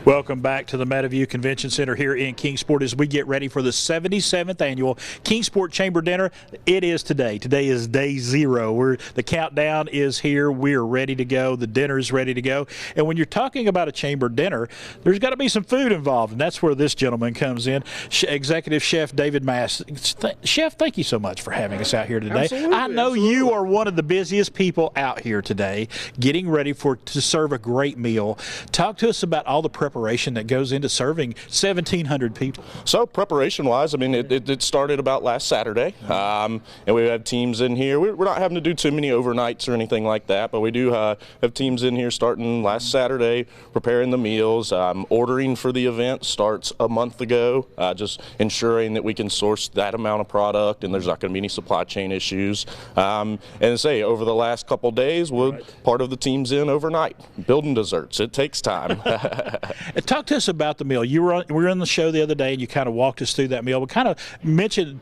Welcome back to the Meadowview Convention Center here in Kingsport as we get ready for the 77th annual Kingsport Chamber Dinner. It is today. Today is day 0. The countdown is here. We're ready to go. The dinner is ready to go. And when you're talking about a chamber dinner, there's got to be some food involved, and that's where this gentleman comes in, Executive Chef David Mast. Chef, thank you so much for having us out here today. Absolutely, I know you are one of the busiest people out here today, getting ready to serve a great meal. Talk to us about all the preparation that goes into serving 1,700 people. So preparation-wise, I mean, it started about last Saturday, and we have teams in here. We're not having to do too many overnights or anything like that, but we do have teams in here starting last Saturday, preparing the meals. Ordering for the event starts a month ago, just ensuring that we can source that amount of product and there's not going to be any supply chain issues. And say, over the last couple days, part of the team's in overnight, building desserts. It takes time. Talk to us about the meal. We were on the show the other day, and you kind of walked us through that meal. But kind of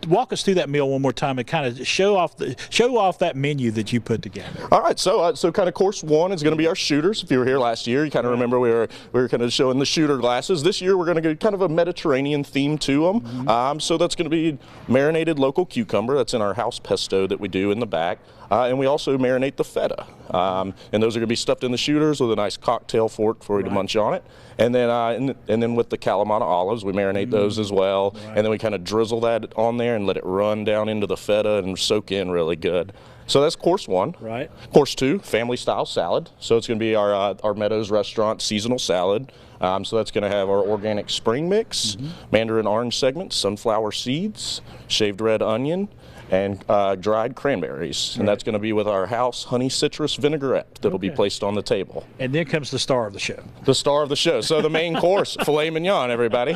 walk us through that meal one more time, and kind of show off that menu that you put together. All right, so kind of course one is going to be our shooters. If you were here last year, you kind of remember we were kind of showing the shooter glasses. This year we're going to get kind of a Mediterranean theme to them. So that's going to be marinated local cucumber. That's in our house pesto that we do in the back. And we also marinate the feta. And those are going to be stuffed in the shooters with a nice cocktail fork for you to munch on it. And then with the Kalamata olives, we marinate those as well. And then we kind of drizzle that on there and let it run down into the feta and soak in really good. So that's course one. Right. Course two, family style salad. So it's going to be our Meadows restaurant seasonal salad. So that's going to have our organic spring mix, mandarin orange segments, sunflower seeds, shaved red onion, and dried cranberries. And that's going to be with our house honey citrus vinaigrette that'll be placed on the table. And then comes the star of the show. The star of the show. So the main course, filet mignon, everybody.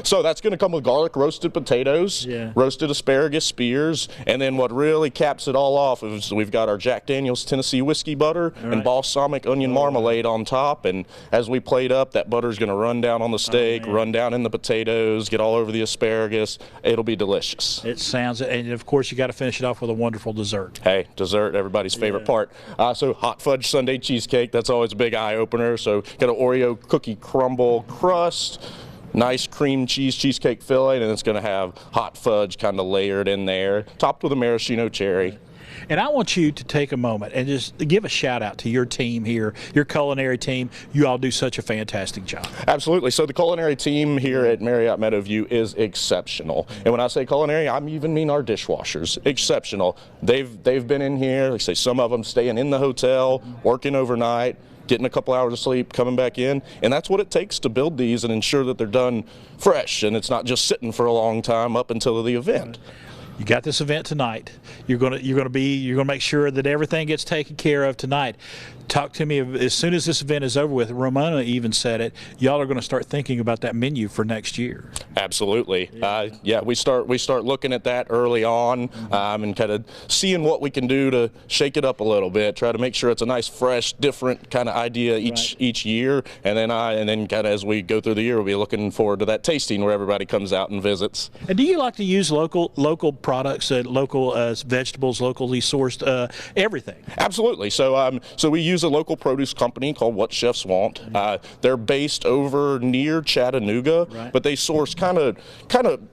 So that's going to come with garlic roasted potatoes, roasted asparagus spears, and then what really caps it all off is we've got our Jack Daniel's Tennessee whiskey butter and balsamic onion marmalade on top. And as we plate up, that butter's going to run down on the steak, run down in the potatoes, get all over the asparagus. It'll be delicious. It sounds, and of course you got to finish it off with a wonderful dessert. Hey, dessert, everybody's favorite part. So hot fudge sundae cheesecake, that's always a big eye opener. So got an Oreo cookie crumble crust, nice cream cheese cheesecake filling, and it's going to have hot fudge kind of layered in there, topped with a maraschino cherry. And I want you to take a moment and just give a shout out to your team here, your culinary team. You all do such a fantastic job. Absolutely. So the culinary team here at Marriott Meadowview is exceptional. And when I say culinary, I even mean our dishwashers. Exceptional. They've been in here, like I say, some of them staying in the hotel, working overnight, getting a couple hours of sleep, coming back in, and that's what it takes to build these and ensure that they're done fresh and it's not just sitting for a long time up until the event. You got this event tonight. You're gonna make sure that everything gets taken care of tonight. Talk to me as soon as this event is over with. Ramona even said it. Y'all are going to start thinking about that menu for next year. Absolutely. Yeah, we start looking at that early on and kind of seeing what we can do to shake it up a little bit. Try to make sure it's a nice, fresh, different kind of idea each year. And then kind of as we go through the year, we'll be looking forward to that tasting where everybody comes out and visits. And do you like to use local products, local vegetables, locally sourced, everything? Absolutely. So we use a local produce company called What Chefs Want. They're based over near Chattanooga, but they source kind of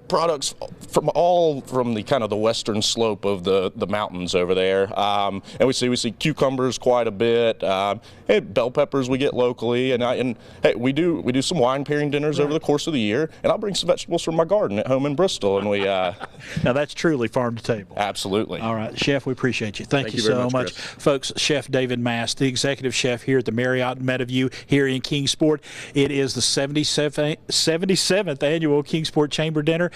products from the kind of the western slope of the mountains over there. And we see cucumbers quite a bit. Bell peppers we get locally, and hey, we do some wine pairing dinners over the course of the year, and I'll bring some vegetables from my garden at home in Bristol, and we. Now that's truly farm to table. Absolutely. All right, Chef, we appreciate you. Thank you so much, folks. Chef David Mast, the executive chef here at the Marriott Meadowview here in Kingsport. It is the 77th annual Kingsport Chamber Dinner.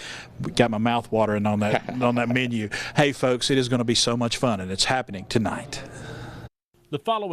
Got my mouth watering on that menu. Hey, folks, it is going to be so much fun, and it's happening tonight. The following